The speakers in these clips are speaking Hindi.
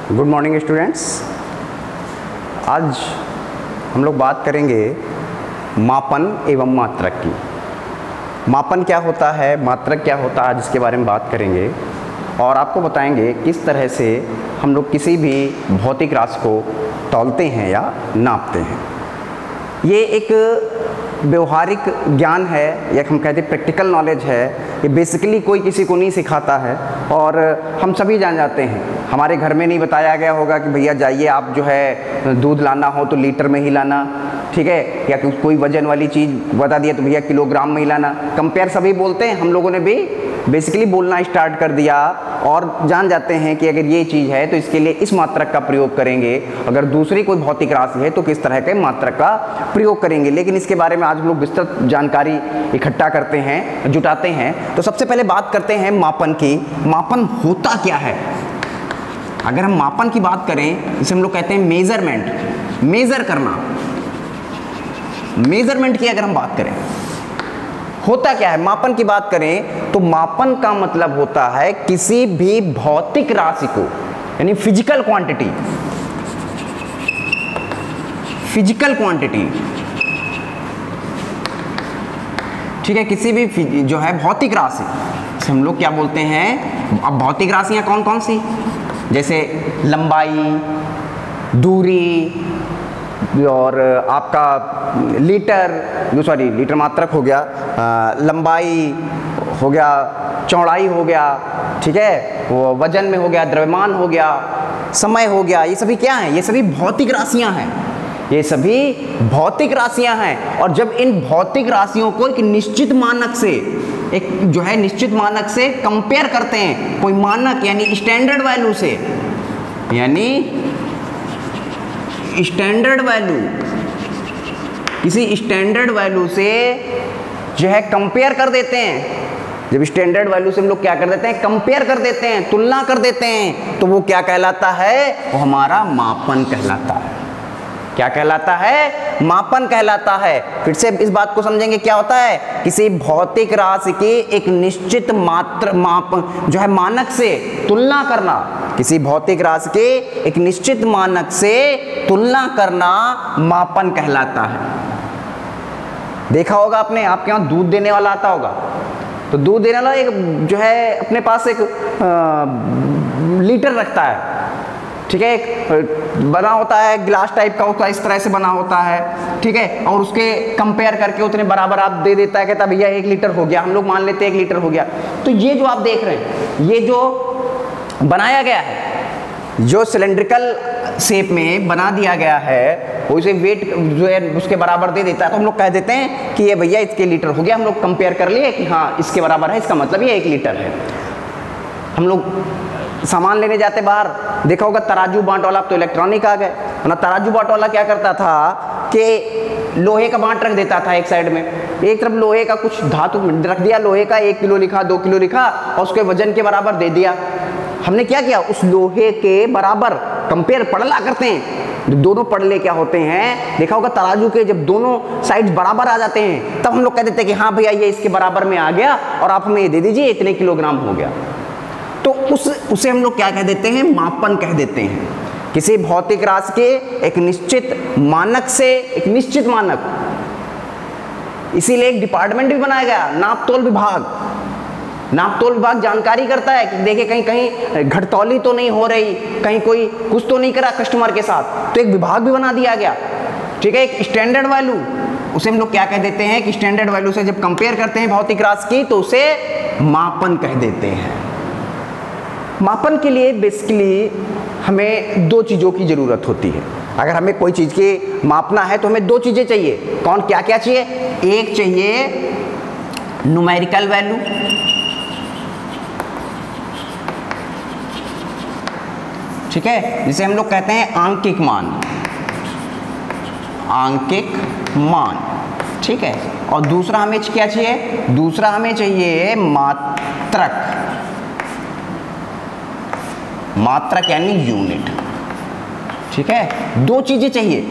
Good morning students. आज हम लोग बात करेंगे मापन एवं मात्रक की। मापन क्या होता है, मात्रक क्या होता है, आज इसके बारे में बात करेंगे और आपको बताएंगे किस तरह से हम लोग किसी भी भौतिक राशि को तौलते हैं या नापते हैं। ये एक व्यवहारिक ज्ञान है या हम कहते हैं प्रैक्टिकल नॉलेज है। ये बेसिकली कोई किसी को नहीं सिखाता है और हम सभी जान जाते हैं। हमारे घर में नहीं बताया गया होगा कि भैया जाइए आप जो है दूध लाना हो तो लीटर में ही लाना, ठीक है, या कोई वजन वाली चीज़ बता दिया तो भैया किलोग्राम में ही लाना। कंपेयर सभी बोलते हैं, हम लोगों ने भी बेसिकली बोलना स्टार्ट कर दिया और जान जाते हैं कि अगर ये चीज़ है तो इसके लिए इस मात्रक का प्रयोग करेंगे, अगर दूसरी कोई भौतिक राशि है तो किस तरह के मात्रक का प्रयोग करेंगे। लेकिन इसके बारे में आज हम लोग विस्तृत जानकारी इकट्ठा करते हैं, जुटाते हैं। तो सबसे पहले बात करते हैं मापन की। मापन होता क्या है? अगर हम मापन की बात करें, जिसे हम लोग कहते हैं मेजरमेंट, मेजर करना, मेजरमेंट की अगर हम बात करें, होता क्या है? मापन की बात करें तो मापन का मतलब होता है किसी भी भौतिक राशि को, यानी फिजिकल क्वांटिटी, फिजिकल क्वांटिटी, ठीक है, किसी भी जो है भौतिक राशि से हम लोग क्या बोलते हैं। अब भौतिक राशियां कौन कौन सी? जैसे लंबाई, दूरी और आपका लीटर, सॉरी लीटर मात्रक हो गया, लंबाई हो गया, चौड़ाई हो गया, ठीक है, वो वजन में हो गया, द्रव्यमान हो गया, समय हो गया। ये सभी क्या हैं? ये सभी भौतिक राशियां हैं। ये सभी भौतिक राशियां हैं। और जब इन भौतिक राशियों को एक निश्चित मानक से, एक जो है निश्चित मानक से कंपेयर करते हैं, कोई मानक यानी स्टैंडर्ड वैल्यू से, यानी स्टैंडर्ड वैल्यू, किसी स्टैंडर्ड वैल्यू से जो है कंपेयर कर देते हैं। जब स्टैंडर्ड वैल्यू से हम लोग क्या कर देते हैं? कंपेयर कर देते हैं, तुलना कर देते हैं, तो वो क्या कहलाता है? वो हमारा मापन कहलाता है। क्या कहलाता है? मापन कहलाता है। फिर से इस बात को समझेंगे, क्या होता है? किसी भौतिक राशि की एक निश्चित माप जो है मानक से तुलना करना, किसी भौतिक राशि के एक निश्चित मानक से तुलना करना मापन कहलाता है। देखा होगा आपने, आपके यहाँ दूध देने वाला आता होगा, तो दूध देने वाला एक जो है अपने पास एक लीटर रखता है, ठीक है, एक बना होता है गिलास टाइप का होता है, इस तरह से बना होता है, ठीक है, और उसके कंपेयर करके उतने बराबर आप दे देता है, कहता भैया 1 लीटर हो गया, हम लोग मान लेते हैं 1 लीटर हो गया। तो ये जो आप देख रहे हैं, ये जो बनाया गया है, जो सिलेंड्रिकल शेप में बना दिया गया है, वो इसे वेट जो है उसके बराबर दे देता है, तो हम लोग कह देते हैं कि ये भैया इसके लीटर हो गया। हम लोग कंपेयर कर लिए कि हाँ इसके बराबर है, इसका मतलब ये 1 लीटर है। हम लोग सामान लेने जाते बाहर, देखा होगा तराजू बांट वाला, अब तो इलेक्ट्रॉनिक आ गए, वरना तराजू बांट वाला क्या करता था कि लोहे का बांट रख देता था एक साइड में, एक तरफ लोहे का कुछ धातु रख दिया, लोहे का 1 किलो लिखा, 2 किलो लिखा और उसके वजन के बराबर दे दिया। हमने क्या किया? उस लोहे के बराबर कंपेयर पड़ला करते हैं। दोनों पड़ले क्या होते हैं? देखा होगा तराजू के जब दोनों साइड बराबर आ जाते हैं, तब हम लोग कह देते हैं कि हाँ भैया ये इसके बराबर में आ गया और आप हमें ये दे दीजिए, इतने किलोग्राम हो गया। तो उसे हम लोग क्या कह देते हैं? मापन कह देते हैं। किसी भौतिक राशि के एक निश्चित मानक से, एक निश्चित मानक, इसीलिए एक डिपार्टमेंट भी बनाया गया, नापतोल विभाग। नापतोल विभाग जानकारी करता है कि देखिए कहीं कहीं घटतौली तो नहीं हो रही, कहीं कोई कुछ तो नहीं करा कस्टमर के साथ, तो एक विभाग भी बना दिया गया, ठीक है, एक स्टैंडर्ड वैल्यू, उसे हम लोग क्या कह देते हैं कि स्टैंडर्ड वैल्यू से जब कंपेयर करते हैं भौतिक राशि की तो उसे मापन कह देते हैं। मापन के लिए बेसिकली हमें 2 चीज़ों की ज़रूरत होती है। अगर हमें कोई चीज़ की मापना है तो हमें 2 चीज़ें चाहिए। कौन क्या क्या चाहिए? एक चाहिए न्यूमेरिकल वैल्यू, ठीक है, जिसे हम लोग कहते हैं आंकिक मान, आंकिक मान, ठीक है। और दूसरा हमें क्या चाहिए? दूसरा हमें चाहिए मात्रक, मात्रक यानी यूनिट, ठीक है। 2 चीजें चाहिए।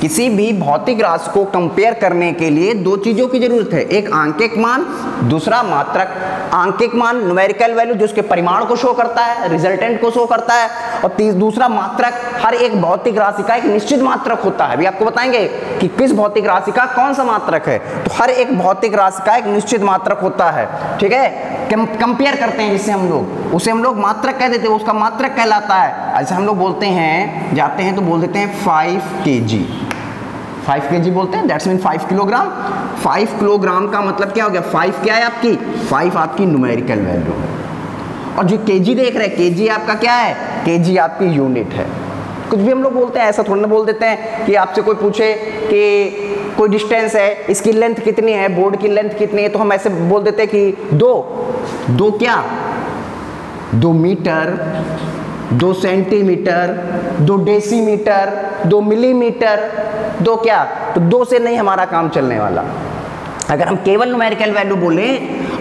किसी भी भौतिक राशि को कंपेयर करने के लिए दो चीजों की जरूरत है, एक आंकिक मान, दूसरा मात्रक। आंकिक मान न्यूमेरिकल वैल्यू जो उसके परिमाण को शो करता है, रिजल्टेंट को शो करता है, और दूसरा मात्रक हर एक भौतिक राशि का एक निश्चित मात्रक होता है। अभी आपको बताएंगे कि किस भौतिक राशि का कौन सा मात्रक है, तो हर एक भौतिक राशि का एक निश्चित मात्रक होता है, ठीक है। कंपेयर करते हैं जिससे हम लोग, उसे हम लोग मात्रक कह देते हैं, उसका मात्रक कहलाता है। ऐसे हम लोग बोलते हैं, जाते हैं तो बोल देते हैं 5 kg, 5 kg बोलते हैं, दैट्स मीन 5 किलोग्राम। 5 किलोग्राम का मतलब क्या हो गया, 5 क्या है आपकी, 5 आपकी न्यूमेरिकल वैल्यू। और जो kg देख रहे हैं, kg आपका क्या है, kg आपकी यूनिट है। कुछ भी हम लोग बोलते हैं, ऐसा थोड़ा ना बोल देते हैं कि आपसे कोई पूछे कि कोई डिस्टेंस है, इसकी लेंथ कितनी है, बोर्ड की लेंथ कितनी है, तो हम ऐसे बोल देते हैं कि 2 क्या, 2 मीटर, 2 सेंटीमीटर, 2 डेसीमीटर, 2 मिलीमीटर, 2 क्या, तो 2 से नहीं हमारा काम चलने वाला। अगर हम केवल न्यूमेरिकल वैल्यू बोले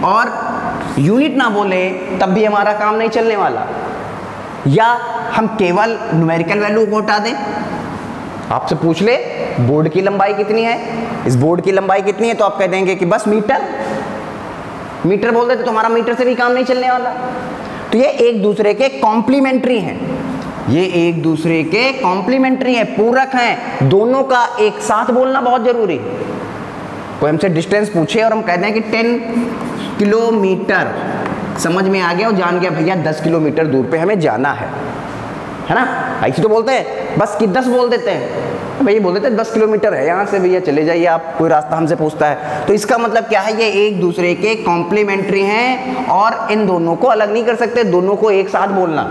और यूनिट ना बोले तब भी हमारा काम नहीं चलने वाला। या हम केवल न्यूमेरिकल वैल्यू को हटा दें, आपसे पूछ ले बोर्ड की लंबाई कितनी है, इस बोर्ड की लंबाई कितनी है, तो आप कह देंगे कि बस मीटर, मीटर बोल देते तो हमारा मीटर से भी काम नहीं चलने वाला। तो ये एक दूसरे के कॉम्प्लीमेंट्री हैं, ये एक दूसरे के कॉम्प्लीमेंट्री हैं, पूरक हैं, दोनों का एक साथ बोलना बहुत जरूरी है। कोई हमसे डिस्टेंस पूछे और हम कहते हैं कि 10 किलोमीटर, समझ में आ गया और जान गया भैया 10 किलोमीटर दूर पे हमें जाना है ना, ऐसे तो बोलते हैं, बस कि 10 बोल देते हैं, भैया बोल देते हैं 10 किलोमीटर है यहाँ से, भैया चले जाइए आप, कोई रास्ता हमसे पूछता है। तो इसका मतलब क्या है, ये एक दूसरे के कॉम्प्लीमेंट्री हैं और इन दोनों को अलग नहीं कर सकते, दोनों को एक साथ बोलना।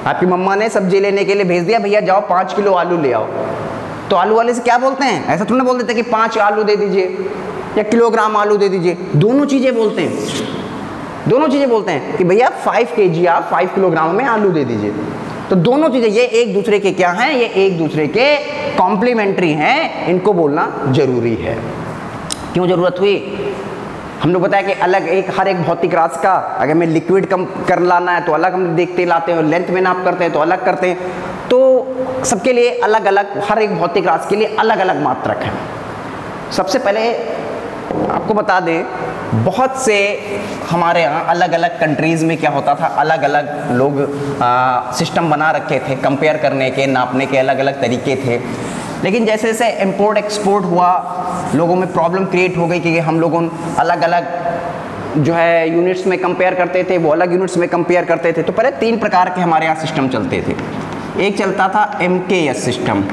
आपकी मम्मा ने सब्जी लेने के लिए भेज दिया, भैया जाओ 5 किलो आलू ले आओ, तो आलू वाले से क्या बोलते हैं, ऐसा थोड़ा बोल देते कि 5 आलू दे दीजिए या किलोग्राम आलू दे दीजिए, दोनों चीजें बोलते हैं, दोनों चीजें बोलते हैं कि भैया 5 kg आप 5 किलोग्राम में आलू दे दीजिए। तो दोनों चीजें ये एक दूसरे के क्या हैं, ये एक दूसरे के कॉम्प्लीमेंट्री हैं, इनको बोलना जरूरी है। क्यों जरूरत हुई, हम लोग बताया कि अलग एक हर एक भौतिक राशि का, अगर मैं लिक्विड कम कर लाना है तो अलग हम देखते लाते हैं, लेंथ में नाप करते हैं तो अलग करते हैं, तो सबके लिए अलग अलग, हर एक भौतिक राशि के लिए अलग अलग मात्रक है। सबसे पहले आपको बता दें, बहुत से हमारे यहाँ अलग अलग कंट्रीज़ में क्या होता था, अलग अलग लोग सिस्टम बना रखे थे कंपेयर करने के, नापने के अलग अलग तरीके थे। लेकिन जैसे जैसे इंपोर्ट एक्सपोर्ट हुआ, लोगों में प्रॉब्लम क्रिएट हो गई कि हम लोगों अलग अलग जो है यूनिट्स में कंपेयर करते थे, वो अलग यूनिट्स में कंपेयर करते थे। तो पहले 3 प्रकार के हमारे यहाँ सिस्टम चलते थे। एक चलता था MKS सिस्टम,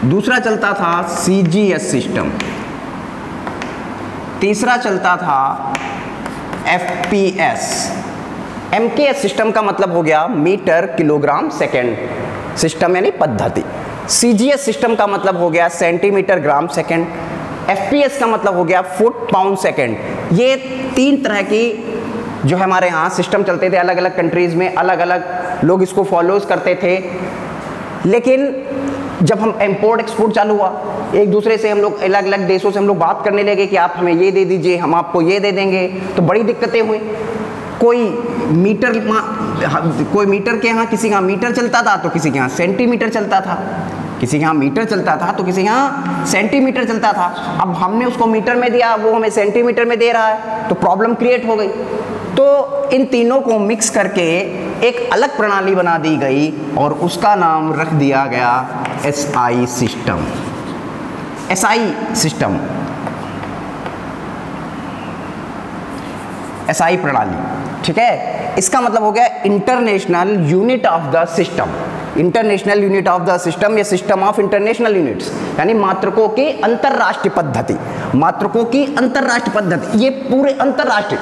दूसरा चलता था CGS सिस्टम, तीसरा चलता था FPS। MKS सिस्टम का मतलब हो गया मीटर किलोग्राम सेकेंड सिस्टम यानी पद्धति। CGS सिस्टम का मतलब हो गया सेंटीमीटर ग्राम सेकेंड। FPS का मतलब हो गया फुट पाउंड सेकेंड। ये 3 तरह की जो है हमारे यहाँ सिस्टम चलते थे, अलग अलग कंट्रीज़ में अलग अलग लोग इसको फॉलोज करते थे। लेकिन जब हम इंपोर्ट एक्सपोर्ट चालू हुआ, एक दूसरे से हम लोग अलग अलग देशों से हम लोग बात करने लगे कि आप हमें ये दे दीजिए, हम आपको ये दे देंगे, तो बड़ी दिक्कतें हुई। कोई मीटर के यहाँ, किसी के यहाँ मीटर चलता था तो किसी के यहाँ सेंटीमीटर चलता था, किसी के यहाँ मीटर चलता था तो किसी के यहाँ सेंटीमीटर चलता था। अब हमने उसको मीटर में दिया, वो हमें सेंटीमीटर में दे रहा है, तो प्रॉब्लम क्रिएट हो गई। तो इन तीनों को मिक्स करके एक अलग प्रणाली बना दी गई और उसका नाम रख दिया गया SI system. SI system, SI प्रणाली, ठीक है। इसका मतलब हो गया international unit of the system. International unit of the system या सिस्टम ऑफ इंटरनेशनल यूनिट्स, यानी मात्रकों की अंतरराष्ट्रीय पद्धति। मात्रकों की अंतरराष्ट्रीय पद्धति, ये पूरे अंतरराष्ट्रीय।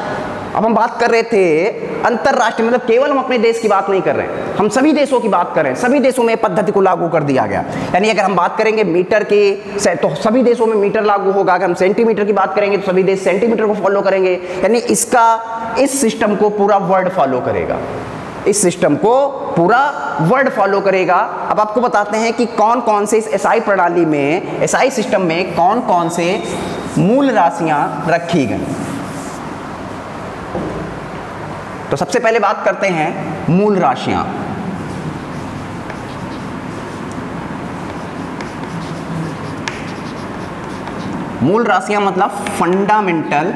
अब हम बात कर रहे थे अंतरराष्ट्रीय, मतलब केवल हम अपने देश की बात नहीं कर रहे हैं, हम सभी देशों की बात कर रहे हैं। सभी देशों में पद्धति को लागू कर दिया गया। यानी अगर हम बात करेंगे मीटर की, तो सभी देशों में मीटर लागू होगा। अगर हम सेंटीमीटर की बात करेंगे तो सभी देश सेंटीमीटर को फॉलो करेंगे। यानी इस सिस्टम को पूरा वर्ल्ड फॉलो करेगा, इस सिस्टम को पूरा वर्ल्ड फॉलो करेगा। अब आपको बताते हैं कि कौन कौन से इस SI प्रणाली में, SI सिस्टम में कौन कौन से मूल राशियां रखी गई। तो सबसे पहले बात करते हैं मूल राशियां। मूल राशियां मतलब फंडामेंटल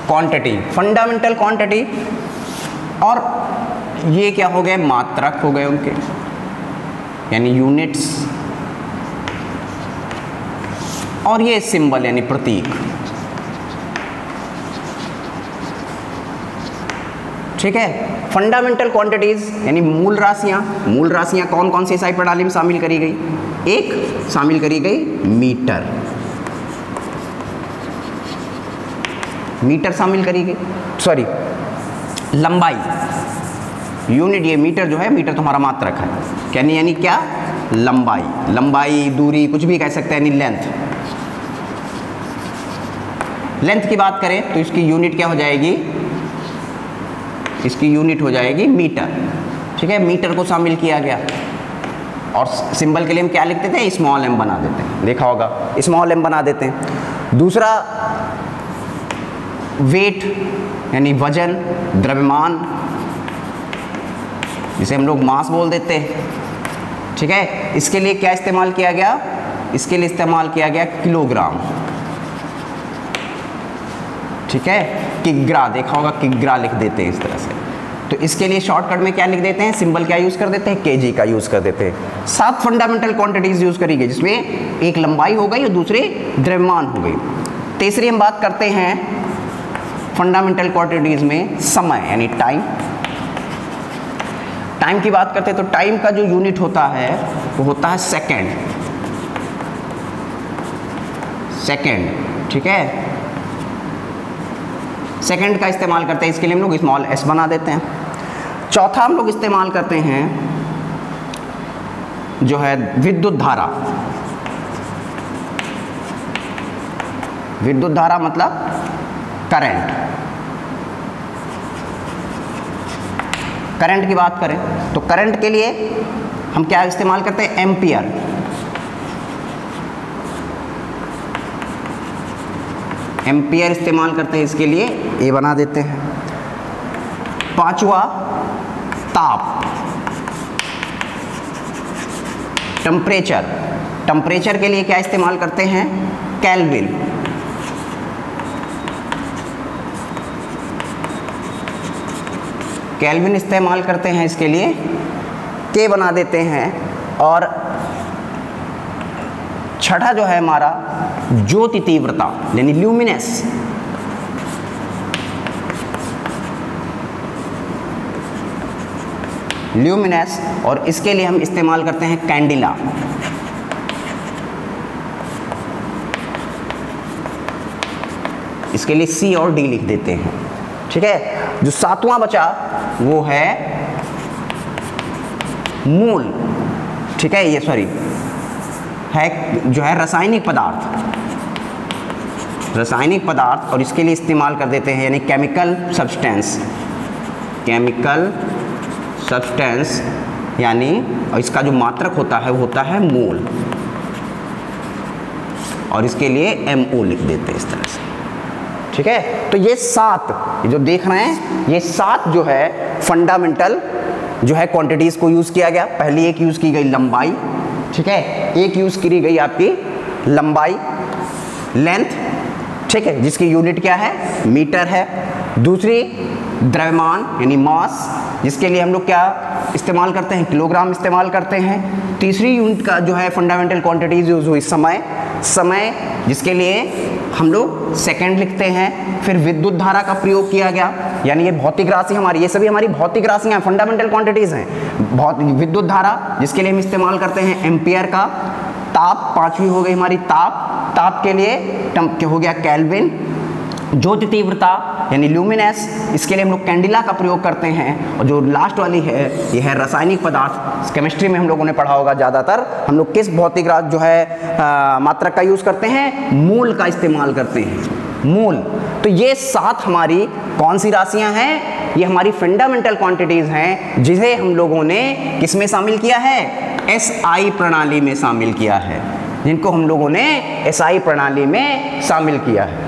क्वांटिटी, फंडामेंटल क्वांटिटी, और ये क्या हो गए, मात्रक हो गए उनके, यानी यूनिट्स, और ये सिंबल यानी प्रतीक। ठीक है, फंडामेंटल क्वांटिटीज यानी मूल राशियां। मूल राशियां कौन कौन सी एसआई प्रणाली में शामिल करी गई? एक शामिल करी गई मीटर, मीटर शामिल करी गई, सॉरी लंबाई, यूनिट, ये मीटर जो है, मीटर तुम्हारा मात्रक है, यानी क्या, लंबाई, लंबाई, दूरी, कुछ भी कह सकते हैं, यानी लेंथ। लेंथ की बात करें तो इसकी यूनिट क्या हो जाएगी, इसकी यूनिट हो जाएगी मीटर। ठीक है, मीटर को शामिल किया गया, और सिंबल के लिए हम क्या लिखते थे, स्मॉल एम बना देते हैं, देखा होगा, स्मॉल एम बना देते हैं। दूसरा वेट यानी वजन, द्रव्यमान, जिसे हम लोग मास बोल देते हैं। ठीक है, इसके लिए क्या इस्तेमाल किया गया, इसके लिए इस्तेमाल किया गया किलोग्राम। ठीक है, किग्रा, देखा होगा, किग्रा लिख देते हैं इस तरह से। तो इसके लिए शॉर्टकट में क्या लिख देते हैं, सिंबल क्या यूज कर देते हैं, केजी का यूज कर देते हैं। 7 फंडामेंटल क्वांटिटीज यूज करी गई, जिसमें एक लंबाई हो गई और दूसरी द्रव्यमान हो गई। तीसरी हम बात करते हैं फंडामेंटल क्वांटिटीज में समय यानी टाइम। टाइम की बात करते हैं तो टाइम का जो यूनिट होता है वो होता है सेकेंड, सेकेंड। ठीक है, सेकेंड का इस्तेमाल करते हैं, इसके लिए हम लोग स्मॉल एस बना देते हैं। चौथा हम लोग इस्तेमाल करते हैं जो है विद्युत धारा। विद्युत धारा मतलब करंट। करंट की बात करें तो करंट के लिए हम क्या इस्तेमाल करते हैं, एम्पियर। एम्पियर इस्तेमाल करते हैं, इसके लिए ए बना देते हैं। पांचवा ताप, टेम्परेचर। टेम्परेचर के लिए क्या इस्तेमाल करते हैं, केल्विन। केल्विन इस्तेमाल करते हैं, इसके लिए के बना देते हैं। और छठा जो है हमारा ज्योति तीव्रता यानी ल्यूमिनेस। ल्यूमिनेस, और इसके लिए हम इस्तेमाल करते हैं कैंडिला। इसके लिए सी और डी लिख देते हैं। ठीक है, जो सातवां बचा वो है मूल। ठीक है, ये सॉरी है जो है रासायनिक पदार्थ, रासायनिक पदार्थ, और इसके लिए इस्तेमाल कर देते हैं यानी केमिकल सब्सटेंस। केमिकल सब्सटेंस यानी, और इसका जो मात्रक होता है वो होता है मोल, और इसके लिए MO लिख देते हैं इस तरह से। ठीक है, तो ये 7 जो देख रहे हैं, ये 7 जो है फंडामेंटल जो है क्वांटिटीज को यूज किया गया। पहली एक यूज की गई लंबाई। ठीक है, एक यूज करी गई आपकी लंबाई, लेंथ। ठीक है, जिसकी यूनिट क्या है, मीटर है। दूसरी द्रव्यमान यानी मास, जिसके लिए हम लोग क्या इस्तेमाल करते हैं, किलोग्राम इस्तेमाल करते हैं। तीसरी यूनिट का जो है फंडामेंटल क्वांटिटीज यूज हुई समय, समय जिसके लिए हम लोग सेकंड लिखते हैं। फिर विद्युत धारा का प्रयोग किया गया, यानी ये भौतिक राशि हमारी, ये सभी हमारी भौतिक राशियां फंडामेंटल क्वांटिटीज हैं। विद्युत धारा जिसके लिए हम इस्तेमाल करते हैं एम्पियर का। ताप, पांचवी हो गई हमारी ताप। ताप के लिए हो गया केल्विन। ज्योति तीव्रता यानी ल्यूमिनेस, इसके लिए हम लोग कैंडिला का प्रयोग करते हैं। और जो लास्ट वाली है ये है रासायनिक पदार्थ। केमिस्ट्री में हम लोगों ने पढ़ा होगा, ज़्यादातर हम लोग किस भौतिक जो है मात्रक का यूज़ करते हैं, मूल का इस्तेमाल करते हैं, मूल। तो ये 7 हमारी कौन सी राशियां हैं, ये हमारी फंडामेंटल क्वांटिटीज हैं, जिसे हम लोगों ने किस में शामिल किया है, एसआई प्रणाली में शामिल किया है, जिनको हम लोगों ने एसआई प्रणाली में शामिल किया है।